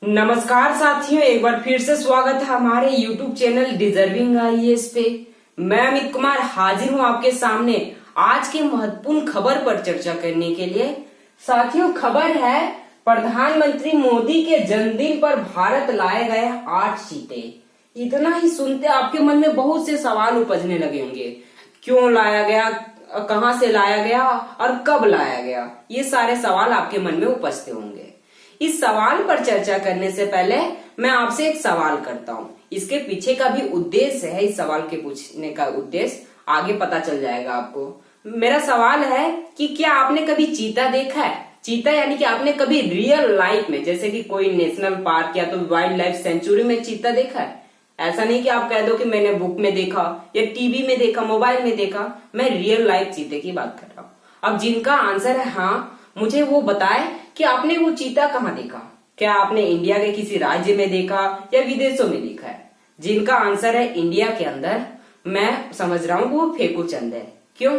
नमस्कार साथियों, एक बार फिर से स्वागत है हमारे YouTube चैनल डिजर्विंग आईएएस पे। मैं अमित कुमार हाजिर हूं आपके सामने आज के महत्वपूर्ण खबर पर चर्चा करने के लिए। साथियों, खबर है प्रधानमंत्री मोदी के जन्मदिन पर भारत लाए गए 8 चीते। इतना ही सुनते आपके मन में बहुत से सवाल उपजने लगे होंगे। क्यों लाया गया, कहां से लाया गया और कब लाया गया, ये सारे सवाल आपके मन में उपजते होंगे। इस सवाल पर चर्चा करने से पहले मैं आपसे एक सवाल करता हूँ। इसके पीछे का भी उद्देश्य है, इस सवाल के पूछने का उद्देश्य आगे पता चल जाएगा आपको। मेरा सवाल है कि क्या आपने कभी चीता देखा है? चीता यानी कि आपने कभी रियल लाइफ में, जैसे कि कोई नेशनल पार्क या तो वाइल्ड लाइफ सेंचुरी में चीता देखा है? ऐसा नहीं कि आप कह दो कि मैंने बुक में देखा या टीवी में देखा, मोबाइल में देखा। मैं रियल लाइफ चीते की बात कर रहा हूँ। अब जिनका आंसर है हाँ, मुझे वो बताए कि आपने वो चीता कहाँ देखा। क्या आपने इंडिया के किसी राज्य में देखा या विदेशों में देखा है? जिनका आंसर है इंडिया के अंदर, मैं समझ रहा हूँ वो फेकू चंद है। क्यों?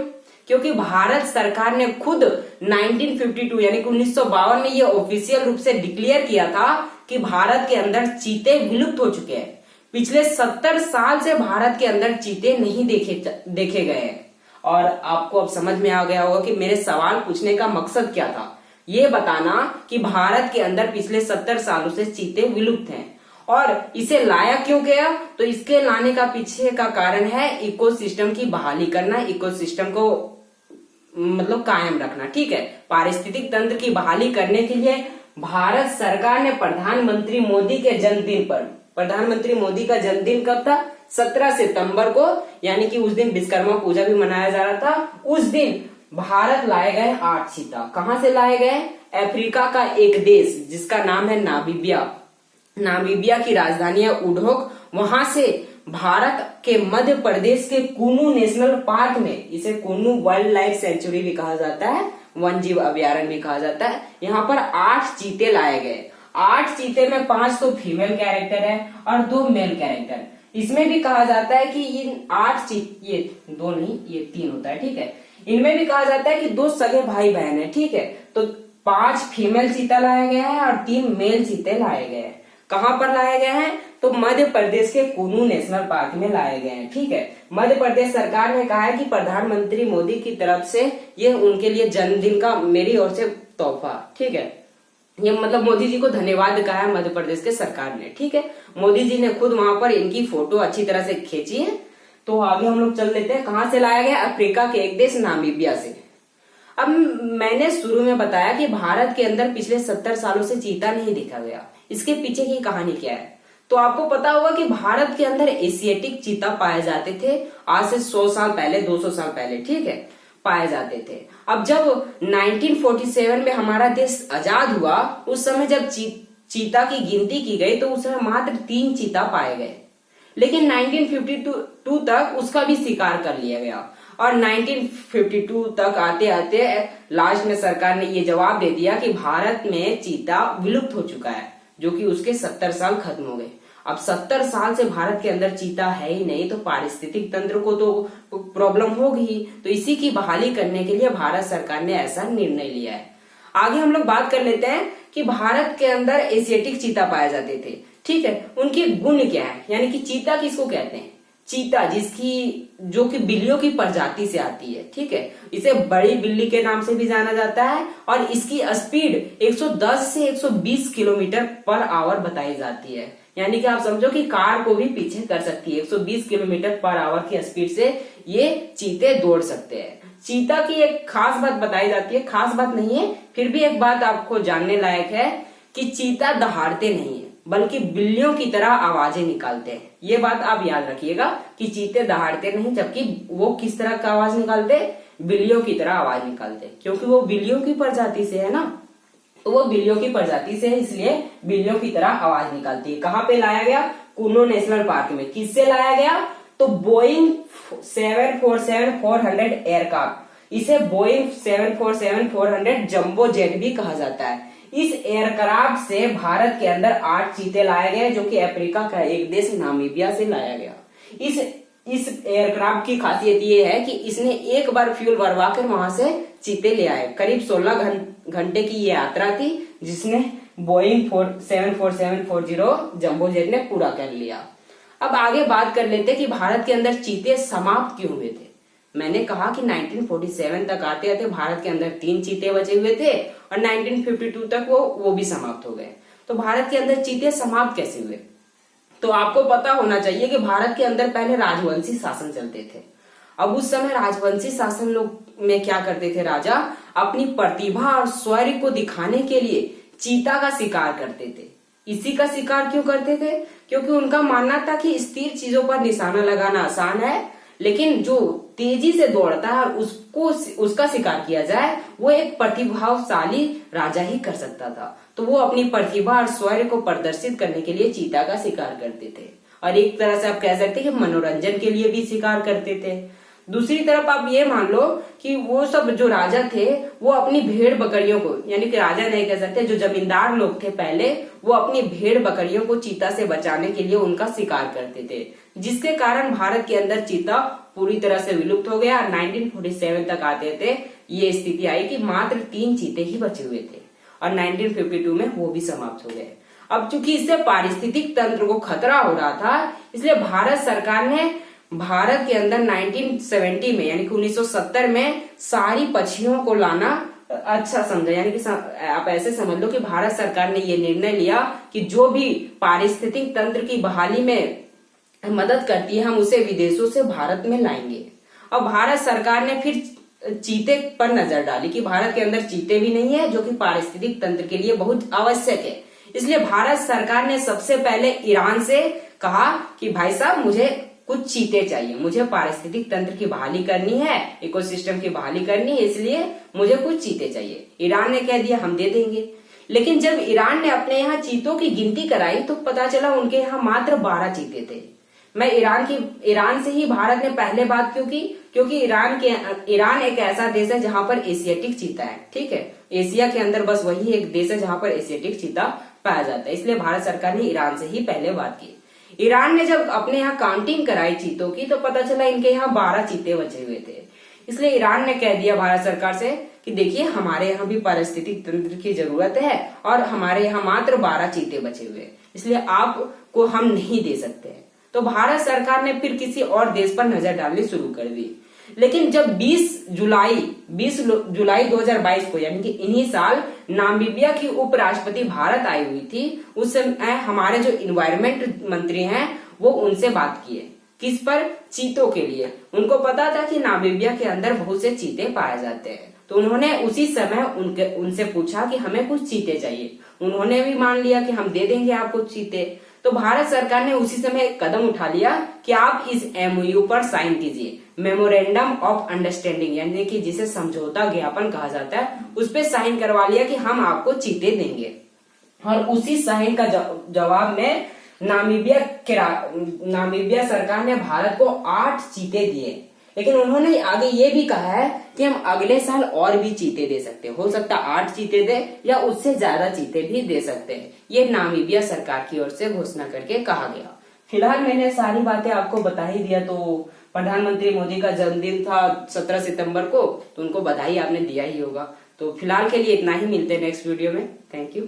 क्योंकि भारत सरकार ने खुद 1952 यानी कि 1952 में ये ऑफिशियल रूप से डिक्लेयर किया था कि भारत के अंदर चीते विलुप्त हो चुके हैं। पिछले 70 साल से भारत के अंदर चीते नहीं देखे गए हैं। और आपको अब समझ में आ गया होगा कि मेरे सवाल पूछने का मकसद क्या था। ये बताना कि भारत के अंदर पिछले 70 सालों से चीते विलुप्त हैं और इसे लाया क्यों गया। तो इसके लाने का पीछे का कारण है इकोसिस्टम की बहाली करना, इकोसिस्टम को मतलब कायम रखना। ठीक है, पारिस्थितिक तंत्र की बहाली करने के लिए भारत सरकार ने प्रधानमंत्री मोदी के जन्मदिन पर, प्रधानमंत्री मोदी का जन्मदिन कब था? 17 सितंबर को, यानी कि उस दिन विश्वकर्मा पूजा भी मनाया जा रहा था। उस दिन भारत लाए गए 8 चीता। कहां से लाए गए? अफ्रीका का एक देश जिसका नाम है नामीबिया। नामीबिया की राजधानी है उडहोक। वहां से भारत के मध्य प्रदेश के कुनू नेशनल पार्क में, इसे कुनू वाइल्ड लाइफ सेंचुरी भी कहा जाता है, वन जीव अभ्यारण्य भी कहा जाता है। यहाँ पर 8 चीते लाए गए। 8 चीते में 5 तो फीमेल कैरेक्टर है और 2 मेल कैरेक्टर। इसमें भी कहा जाता है कि इन 8 चीते, ये 2 नहीं ये 3 होता है। ठीक है, इनमें भी कहा जाता है कि 2 सगे भाई बहन है। ठीक है, तो 5 फीमेल चीता लाया गया है और 3 मेल चीते लाए गए हैं। कहां पर लाए गए हैं? तो मध्य प्रदेश के कुनू नेशनल पार्क में लाए गए हैं। ठीक है, मध्य प्रदेश सरकार ने कहा है कि प्रधानमंत्री मोदी की तरफ से ये उनके लिए जन्मदिन का मेरी ओर से तोहफा। ठीक है, ये मतलब मोदी जी को धन्यवाद कहा है मध्य प्रदेश के सरकार ने। ठीक है, मोदी जी ने खुद वहां पर इनकी फोटो अच्छी तरह से खींची है। तो आगे हम लोग चल लेते हैं। कहां से लाया गया? अफ्रीका के एक देश नामीबिया से। अब मैंने शुरू में बताया कि भारत के अंदर पिछले 70 सालों से चीता नहीं देखा गया। इसके पीछे की कहानी क्या है? तो आपको पता होगा कि भारत के अंदर एशियाटिक चीता पाए जाते थे आज से 100 साल पहले, 200 साल पहले। ठीक है, पाए जाते थे। अब जब 1947 में हमारा देश आजाद हुआ, उस समय जब चीता की गिनती की गई तो उस समय मात्र 3 चीता पाए गए। लेकिन 1952 तक उसका भी शिकार कर लिया गया और 1952 तक आते आते लास्ट में सरकार ने ये जवाब दे दिया कि भारत में चीता विलुप्त हो चुका है, जो कि उसके 70 साल खत्म हो गए। अब 70 साल से भारत के अंदर चीता है ही नहीं, तो पारिस्थितिक तंत्र को तो प्रॉब्लम होगी। तो इसी की बहाली करने के लिए भारत सरकार ने ऐसा निर्णय लिया है। आगे हम लोग बात कर लेते हैं कि भारत के अंदर एशियाटिक चीता पाए जाते थे। ठीक है, उनके गुण क्या है, यानी कि चीता किसको कहते हैं? चीता जो कि बिल्लियों की प्रजाति से आती है। ठीक है, इसे बड़ी बिल्ली के नाम से भी जाना जाता है और इसकी स्पीड 110 से 120 किलोमीटर पर आवर बताई जाती है। यानी कि आप समझो कि कार को भी पीछे कर सकती है। 120 किलोमीटर पर आवर की स्पीड से ये चीते दौड़ सकते हैं। चीता की एक खास बात बताई जाती है, खास बात नहीं है, फिर भी एक बात आपको जानने लायक है कि चीता दहाड़ते नहीं है, बल्कि बिल्लियों की तरह आवाजें निकालते हैं। ये बात आप याद रखिएगा कि चीते दहाड़ते नहीं, जबकि वो किस तरह का आवाज निकालते? बिल्लियों की तरह आवाज निकालते, क्योंकि वो बिल्लियों की प्रजाति से है ना। तो वो बिल्लियों की प्रजाति से है, इसलिए बिल्लियों की तरह आवाज निकालती है। कहां पे लाया गया? कुनो नेशनल पार्क में। किससे लाया गया? तो बोइंग 747-400 एयरक्राफ्ट, इसे बोइंग 747-400 जंबो जेट भी कहा जाता है। इस एयरक्राफ्ट से भारत के अंदर 8 चीते लाए गए, जो कि अफ्रीका का एक देश नामीबिया से लाया गया। इस एयरक्राफ्ट की खासियत ये है कि इसने एक बार फ्यूल भरवा कर वहां से चीते ले आए। करीब 16 घंटे की ये यात्रा थी, जिसने बोइंग 74740 जंबो जेट ने पूरा कर लिया। अब आगे बात कर लेते कि भारत के अंदर चीते समाप्त क्यों हुए थे। मैंने कहा कि 1947 तक आते आते भारत के अंदर 3 चीते बचे हुए थे और 1952 तक वो भी समाप्त हो गए। तो भारत के अंदर चीते समाप्त कैसे हुए? तो आपको पता होना चाहिए कि भारत के अंदर पहले राजवंशी शासन चलते थे। अब उस समय राजवंशी शासन लोग में क्या करते थे, राजा अपनी प्रतिभा और शौर्य को दिखाने के लिए चीता का शिकार करते थे। इसी का शिकार क्यों करते थे? क्योंकि उनका मानना था कि स्थिर चीजों पर निशाना लगाना आसान है, लेकिन जो तेजी से दौड़ता है और उसका शिकार किया जाए वो एक प्रतिभाशाली राजा ही कर सकता था। तो वो अपनी प्रतिभा और शौर्य को प्रदर्शित करने के लिए चीता का शिकार करते थे और एक तरह से आप कह सकते हैं कि मनोरंजन के लिए भी शिकार करते थे। दूसरी तरफ आप ये मान लो कि वो सब जो राजा थे वो अपनी भेड़ बकरियों को, यानी कि राजा नहीं कह सकते, जो जमींदार लोग थे पहले, वो अपनी भेड़ बकरियों को चीता से बचाने के लिए उनका शिकार करते थे, जिसके कारण भारत के अंदर चीता पूरी तरह से विलुप्त हो गया। 1947 तक आते थे ये स्थिति आई कि मात्र 3 चीते ही बचे हुए थे और 1952 में वो भी समाप्त हो गए। अब चूंकि इससे पारिस्थितिक तंत्र को खतरा हो रहा था, इसलिए भारत सरकार ने भारत के अंदर 1970 में यानी कि 1970 में सारी पक्षियों को लाना अच्छा समझा। यानी कि आप ऐसे समझ लो कि भारत सरकार ने ये निर्णय लिया कि जो भी पारिस्थितिक तंत्र की बहाली में मदद करती है हम उसे विदेशों से भारत में लाएंगे। और भारत सरकार ने फिर चीते पर नजर डाली कि भारत के अंदर चीते भी नहीं है, जो कि पारिस्थितिक तंत्र के लिए बहुत आवश्यक है। इसलिए भारत सरकार ने सबसे पहले ईरान से कहा कि भाई साहब मुझे कुछ चीते चाहिए, मुझे पारिस्थितिक तंत्र की बहाली करनी है, इकोसिस्टम की बहाली करनी है, इसलिए मुझे कुछ चीते चाहिए। ईरान ने कह दिया हम दे देंगे। लेकिन जब ईरान ने अपने यहाँ चीतों की गिनती कराई तो पता चला उनके यहाँ मात्र 12 चीते थे। मैं ईरान से ही भारत ने पहले बात क्यों की? क्योंकि ईरान एक ऐसा देश है जहां पर एशियाटिक चीता है। ठीक है, एशिया के अंदर बस वही एक देश है जहां पर एशियाटिक चीता पाया जाता है, इसलिए भारत सरकार ने ईरान से ही पहले बात की। ईरान ने जब अपने यहाँ काउंटिंग कराई चीतों की तो पता चला इनके यहाँ 12 चीते बचे हुए थे। इसलिए ईरान ने कह दिया भारत सरकार से कि देखिए हमारे यहाँ भी पारिस्थितिक तंत्र की जरूरत है और हमारे यहाँ मात्र 12 चीते बचे हुए, इसलिए आपको हम नहीं दे सकते। तो भारत सरकार ने फिर किसी और देश पर नजर डालनी शुरू कर दी। लेकिन जब 20 जुलाई 2022 को यानी कि इन्हीं साल नामीबिया की उपराष्ट्रपति भारत आई हुई थी, उस समय हमारे जो इन्वायरमेंट मंत्री हैं वो उनसे बात किए। किस पर? चीतों के लिए। उनको पता था कि नामीबिया के अंदर बहुत से चीते पाए जाते हैं, तो उन्होंने उसी समय उनसे पूछा कि हमें कुछ चीते चाहिए। उन्होंने भी मान लिया कि हम दे देंगे आपको चीते। तो भारत सरकार ने उसी समय एक कदम उठा लिया कि आप इस MOU पर साइन कीजिए, मेमोरेंडम ऑफ अंडरस्टैंडिंग, यानी कि जिसे समझौता ज्ञापन कहा जाता है, उस पे साइन करवा लिया कि हम आपको चीते देंगे। और उसी साइन का जवाब में नामीबिया सरकार ने भारत को 8 चीते दिए। लेकिन उन्होंने आगे ये भी कहा है कि हम अगले साल और भी चीते दे सकते हैं, हो सकता है 8 चीते दे या उससे ज्यादा चीते भी दे सकते हैं। ये नामीबिया सरकार की ओर से घोषणा करके कहा गया। फिलहाल मैंने सारी बातें आपको बता ही दिया। तो प्रधानमंत्री मोदी का जन्मदिन था 17 सितंबर को, तो उनको बधाई आपने दिया ही होगा। तो फिलहाल के लिए इतना ही, मिलते हैं नेक्स्ट वीडियो में। Thank you.